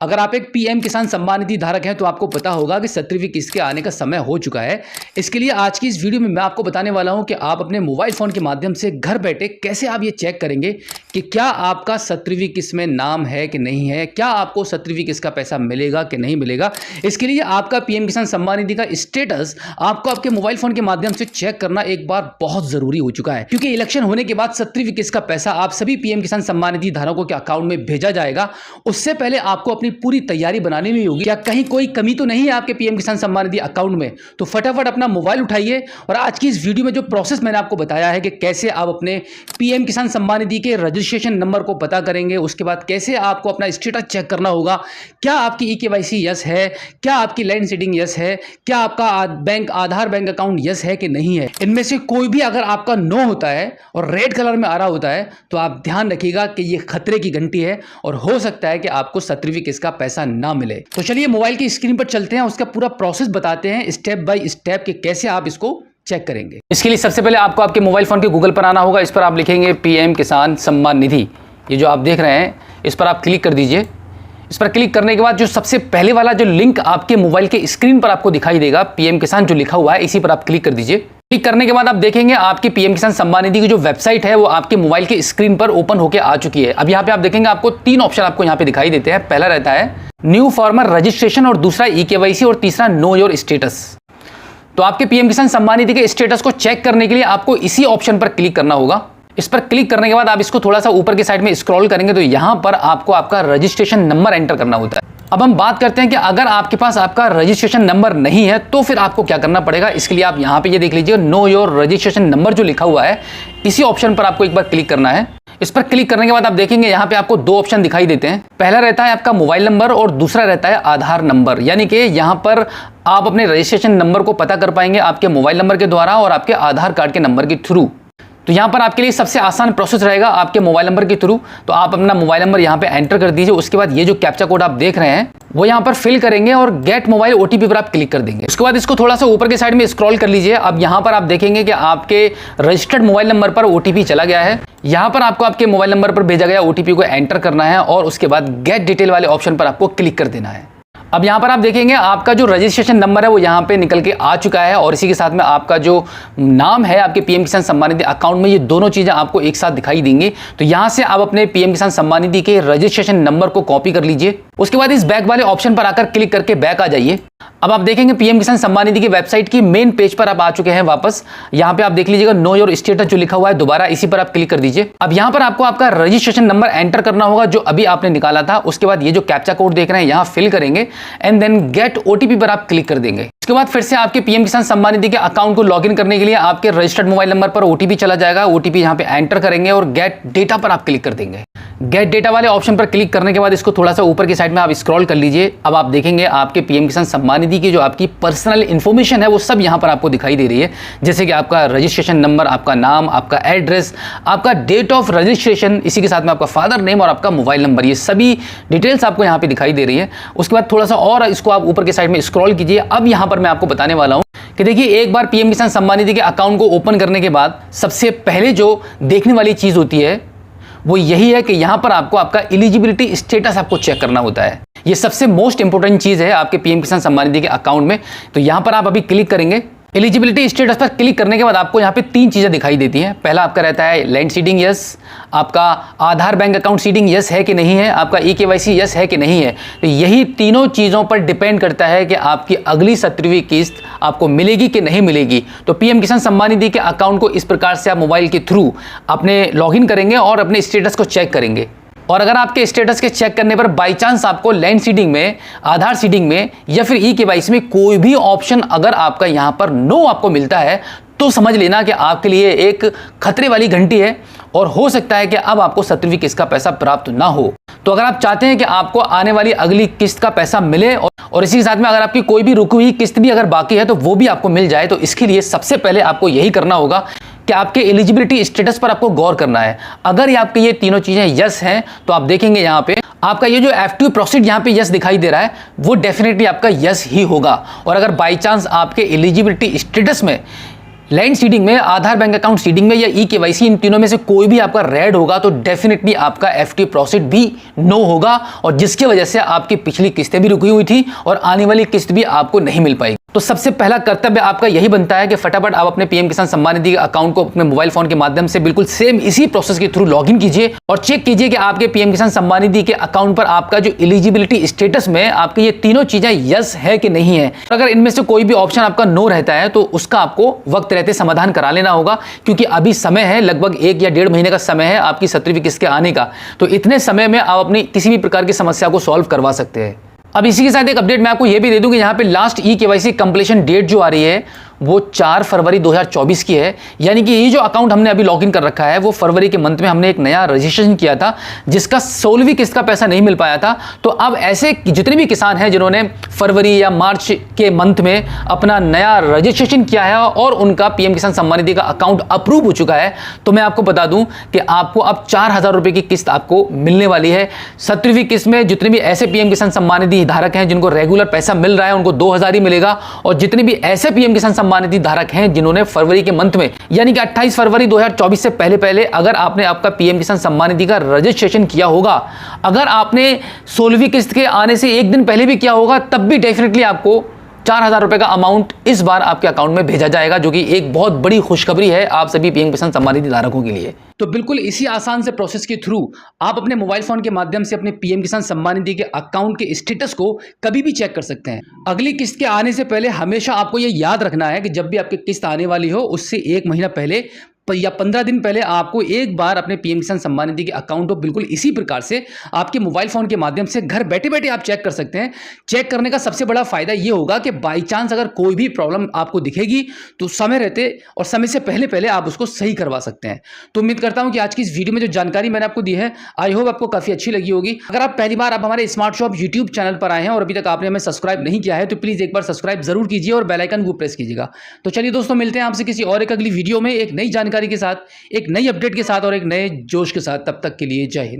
अगर आप एक पीएम किसान सम्मान निधि धारक हैं तो आपको पता होगा कि 17वीं किस्त के आने का समय हो चुका है। इसके लिए आज की इस वीडियो में मैं आपको बताने वाला हूं कि आप अपने मोबाइल फ़ोन के माध्यम से घर बैठे कैसे आप ये चेक करेंगे कि क्या आपका 17वीं किस्त में नाम है कि नहीं है, क्या आपको 17वीं किस्त का पैसा मिलेगा कि नहीं मिलेगा। इसके लिए आपका पीएम किसान सम्मान निधि का स्टेटस आपको आपके मोबाइल फ़ोन के माध्यम से चेक करना एक बार बहुत ज़रूरी हो चुका है, क्योंकि इलेक्शन होने के बाद 17वीं किस्त का पैसा आप सभी पीएम किसान सम्मान निधि धारकों के अकाउंट में भेजा जाएगा। उससे पहले आपको अपनी पूरी तैयारी बनाने में होगी। क्या कहीं कोई कमी तो नहीं है आपके पीएम किसान सम्मान निधि अकाउंट में? तो फटाफट अपना मोबाइल उठाइए और आज की इस वीडियो में जो प्रोसेस मैंने आपको बताया है कि कैसे आप अपने पीएम किसान सम्मान निधि के रजिस्ट्रेशन नंबर को पता करेंगे, उसके बाद कैसे आपको अपना स्टेटस चेक करना होगा, क्या आपकी ई-केवाईसी यस है, क्या आपकी लैंड सीडिंग यस है, क्या आपका आधार बैंक अकाउंट यस है कि नहीं है। इनमें से कोई भी अगर आपका नो होता है और रेड कलर में आ रहा होता है तो आप ध्यान रखिएगा कि ये खतरे की घंटी है और हो सकता है कि आपको 17वीं किस्त का पैसा ना मिले। तो चलिए मोबाइल की स्क्रीन पर चलते हैं, उसका पूरा प्रोसेस बताते हैं स्टेप बाय स्टेप कि कैसे आप इसको चेक करेंगे। इसके लिए सबसे पहले आपको आपके मोबाइल फोन के गूगल पर आना होगा। इस पर आप लिखेंगे पीएम किसान सम्मान निधि, ये जो आप देख रहे हैं इस पर आप क्लिक कर दीजिए। इस पर क्लिक करने के बाद जो सबसे पहले वाला जो लिंक आपके मोबाइल के स्क्रीन पर आपको दिखाई देगा, पीएम किसान जो लिखा हुआ है, इसी पर आप क्लिक कर दीजिए। क्लिक करने के बाद आप देखेंगे आपकी पीएम किसान सम्मान निधि की जो वेबसाइट है वो आपके मोबाइल के स्क्रीन पर ओपन होकर आ चुकी है। अब यहाँ पे आप देखेंगे आपको तीन ऑप्शन आपको यहाँ पे दिखाई देते हैं। पहला रहता है न्यू फार्मर रजिस्ट्रेशन और दूसरा ई-केवाईसी और तीसरा नो योर स्टेटस। तो आपके पीएम किसान सम्मान निधि के स्टेटस को चेक करने के लिए आपको इसी ऑप्शन पर क्लिक करना होगा। इस पर क्लिक करने के बाद आप इसको थोड़ा सा ऊपर की साइड में स्क्रॉल करेंगे तो यहां पर आपको आपका रजिस्ट्रेशन नंबर एंटर करना होता है। अब हम बात करते हैं कि अगर आपके पास आपका रजिस्ट्रेशन नंबर नहीं है तो फिर आपको क्या करना पड़ेगा। इसके लिए आप यहां पे ये देख लीजिए नो योर रजिस्ट्रेशन नंबर जो लिखा हुआ है, इसी ऑप्शन पर आपको एक बार क्लिक करना है। इस पर क्लिक करने के बाद आप देखेंगे यहाँ पे आपको दो ऑप्शन दिखाई देते हैं। पहला रहता है आपका मोबाइल नंबर और दूसरा रहता है आधार नंबर, यानी कि यहाँ पर आप अपने रजिस्ट्रेशन नंबर को पता कर पाएंगे आपके मोबाइल नंबर के द्वारा और आपके आधार कार्ड के नंबर के थ्रू। तो यहाँ पर आपके लिए सबसे आसान प्रोसेस रहेगा आपके मोबाइल नंबर के थ्रू। तो आप अपना मोबाइल नंबर यहाँ पे एंटर कर दीजिए। उसके बाद ये जो कैप्चा कोड आप देख रहे हैं वो यहाँ पर फिल करेंगे और गेट मोबाइल ओटीपी पर आप क्लिक कर देंगे। उसके बाद इसको थोड़ा सा ऊपर के साइड में स्क्रॉल कर लीजिए। अब यहाँ पर आप देखेंगे कि आपके रजिस्टर्ड मोबाइल नंबर पर ओटीपी चला गया है। यहाँ पर आपको आपके मोबाइल नंबर पर भेजा गया ओटीपी को एंटर करना है और उसके बाद गेट डिटेल वाले ऑप्शन पर आपको क्लिक कर देना है। अब यहाँ पर आप देखेंगे आपका जो रजिस्ट्रेशन नंबर है वो यहाँ पे निकल के आ चुका है और इसी के साथ में आपका जो नाम है आपके पीएम किसान सम्मान निधि अकाउंट में, ये दोनों चीज़ें आपको एक साथ दिखाई देंगी। तो यहाँ से आप अपने पीएम किसान सम्मान निधि के रजिस्ट्रेशन नंबर को कॉपी कर लीजिए। उसके बाद इस बैक वाले ऑप्शन पर आकर क्लिक करके बैक आ जाइए। अब आप देखेंगे पीएम किसान सम्मान निधि की वेबसाइट की मेन पेज पर आप आ चुके हैं वापस। यहाँ पे आप देख लीजिएगा नो योर स्टेटस जो लिखा हुआ है, दोबारा इसी पर आप क्लिक कर दीजिए। अब यहाँ पर आपको आपका रजिस्ट्रेशन नंबर एंटर करना होगा जो अभी आपने निकाला था। उसके बाद ये जो कैप्चा कोड देख रहे हैं यहाँ फिल करेंगे एंड देन गेट ओटीपी पर आप क्लिक कर देंगे। उसके बाद फिर से आपके पीएम किसान सम्मान निधि के अकाउंट को लॉगिन करने के लिए आपके रजिस्टर्ड मोबाइल नंबर पर ओटीपी चला जाएगा। ओटीपी यहाँ पे एंटर करेंगे और गेट डेटा पर आप क्लिक कर देंगे। गेट डेटा वाले ऑप्शन पर क्लिक करने के बाद इसको थोड़ा सा ऊपर की साइड में आप स्क्रॉल कर लीजिए। अब आप देखेंगे आपके पीएम किसान सम्मान निधि की जो आपकी पर्सनल इंफॉर्मेशन है वो सब यहाँ पर आपको दिखाई दे रही है, जैसे कि आपका रजिस्ट्रेशन नंबर, आपका नाम, आपका एड्रेस, आपका डेट ऑफ रजिस्ट्रेशन, इसी के साथ में आपका फादर नेम और आपका मोबाइल नंबर, ये सभी डिटेल्स आपको यहाँ पे दिखाई दे रही है। उसके बाद थोड़ा सा और इसको आप ऊपर की साइड में स्क्रॉल कीजिए। अब यहाँ पर मैं आपको बताने वाला हूँ कि देखिए एक बार पीएम किसान सम्मान निधि के अकाउंट को ओपन करने के बाद सबसे पहले जो देखने वाली चीज होती है वो यही है कि यहां पर आपको आपका एलिजिबिलिटी स्टेटस आपको चेक करना होता है। ये सबसे मोस्ट इंपोर्टेंट चीज है आपके पीएम किसान सम्मान निधि के अकाउंट में। तो यहां पर आप अभी क्लिक करेंगे। एलिजिबिलिटी स्टेटस पर क्लिक करने के बाद आपको यहाँ पे तीन चीज़ें दिखाई देती हैं। पहला आपका रहता है लैंड सीडिंग यस, आपका आधार बैंक अकाउंट सीडिंग यस है कि नहीं है, आपका ई-केवाईसी यस है कि नहीं है। तो यही तीनों चीज़ों पर डिपेंड करता है कि आपकी अगली 17वीं किस्त आपको मिलेगी कि नहीं मिलेगी। तो पीएम किसान सम्मान निधि के अकाउंट को इस प्रकार से आप मोबाइल के थ्रू अपने लॉगिन करेंगे और अपने स्टेटस को चेक करेंगे। और अगर आपके स्टेटस के चेक करने पर बाई चांस आपको लैंड सीडिंग में, आधार सीडिंग में या फिर ई-केवाईसी में कोई भी ऑप्शन अगर आपका यहां पर नो आपको मिलता है तो समझ लेना कि आपके लिए एक खतरे वाली घंटी है और हो सकता है कि अब आपको 17वीं किस्त का पैसा प्राप्त ना हो। तो अगर आप चाहते हैं कि आपको आने वाली अगली किस्त का पैसा मिले और इसी के साथ में अगर आपकी कोई भी रुकी हुई किस्त भी अगर बाकी है तो वो भी आपको मिल जाए, तो इसके लिए सबसे पहले आपको यही करना होगा कि आपके एलिजिबिलिटी स्टेटस पर आपको गौर करना है। अगर ये आपके ये तीनों चीजें यस हैं तो आप देखेंगे यहाँ पे आपका ये जो F2 प्रोसीड यहाँ पे यस दिखाई दे रहा है वो डेफिनेटली आपका यस ही होगा। और अगर बाई चांस आपके एलिजिबिलिटी स्टेटस में लैंड सीडिंग में, आधार बैंक अकाउंट सीडिंग में या ई-केवाईसी, इन तीनों में से कोई भी आपका रेड होगा तो डेफिनेटली आपका एफडी प्रोसीड भी नो होगा, और जिसकी वजह से आपकी पिछली किस्तें भी रुकी हुई थी और आने वाली किस्त भी आपको नहीं मिल पाएगी। तो सबसे पहला कर्तव्य आपका यही बनता है कि फटाफट आप अपने पीएम किसान सम्मान निधि अकाउंट को अपने मोबाइल फोन के माध्यम से बिल्कुल सेम इसी प्रोसेस के थ्रू लॉगिन कीजिए और चेक कीजिए कि आपके पीएम किसान सम्मान निधि के अकाउंट पर आपका जो एलिजिबिलिटी स्टेटस में आपकी ये तीनों चीजें यस है कि नहीं है। अगर इनमें से कोई भी ऑप्शन आपका नो रहता है तो उसका आपको वक्त रहते समाधान करा लेना होगा, क्योंकि अभी समय है, लगभग 1 या 1.5 महीने का समय है आपकी 17वीं किस्त के आने का। तो इतने समय में आप अपनी किसी भी प्रकार की समस्या को सॉल्व करवा सकते हैं। अब इसी के साथ एक अपडेट मैं आपको यह भी दे दूं कि यहां पे लास्ट ई-केवाईसी कंप्लीशन डेट जो आ रही है वो 4 फरवरी 2024 की है। यानी कि ये जो अकाउंट हमने अभी लॉगिन कर रखा है वो फरवरी के मंथ में हमने एक नया रजिस्ट्रेशन किया था जिसका 16वीं किस्त का पैसा नहीं मिल पाया था। तो अब ऐसे जितने भी किसान हैं जिन्होंने फरवरी या मार्च के मंथ में अपना नया रजिस्ट्रेशन किया है और उनका पीएम किसान सम्मान निधि का अकाउंट अप्रूव हो चुका है, तो मैं आपको बता दूं कि आपको अब 4,000 रुपए की किस्त आपको मिलने वाली है। 17वीं किस्त में जितने भी ऐसे पीएम किसान सम्मान निधि धारक हैं जिनको रेगुलर पैसा मिल रहा है उनको 2,000 ही मिलेगा, और जितने भी ऐसे पीएम किसान सम्मान निधि धारक हैं जिन्होंने फरवरी के मंथ में यानी कि 28 फरवरी 2024 से पहले अगर आपने आपका पीएम किसान सम्मान निधि का रजिस्ट्रेशन किया होगा, अगर आपने 16वीं किस्त के आने से एक दिन पहले भी किया होगा, तब भी डेफिनेटली आपको 4,000 रुपए का अमाउंट इस बार आपके अकाउंट में भेजा जाएगा, जो कि एक बहुत बड़ी खुशखबरी है आप सभी पीएम किसान सम्मान निधि धारकों के लिए। तो बिल्कुल इसी आसान से प्रोसेस के थ्रू आप अपने मोबाइल फोन के माध्यम से अपने पीएम किसान सम्मान निधि के अकाउंट के स्टेटस को कभी भी चेक कर सकते हैं। अगली किस्त के आने से पहले हमेशा आपको यह याद रखना है कि जब भी आपकी किस्त आने वाली हो उससे 1 महीना पहले या 15 दिन पहले आपको एक बार अपने पीएम किसान सम्मान निधि के अकाउंट को बिल्कुल इसी प्रकार से आपके मोबाइल फोन के माध्यम से घर बैठे बैठे आप चेक कर सकते हैं। चेक करने का सबसे बड़ा फायदा ये होगा कि बाई चांस अगर कोई भी प्रॉब्लम आपको दिखेगी तो समय रहते और समय से पहले आप उसको सही करवा सकते हैं। तो उम्मीद करता हूं कि आज की इस वीडियो में जो जानकारी मैंने आपको दी है आई होप आपको काफी अच्छी लगी होगी। अगर आप पहली बार आप हमारे स्मार्ट शॉप यूट्यूब चैनल पर आए हैं और अभी तक आपने हमें सब्सक्राइब नहीं किया है तो प्लीज एक बार सब्सक्राइब जरूर कीजिए और बेल आइकन को प्रेस कीजिएगा। तो चलिए दोस्तों, मिलते हैं आपसे किसी और एक अगली वीडियो में एक नई जानकारी के साथ, एक नई अपडेट के साथ और एक नए जोश के साथ। तब तक के लिए जय हिंद।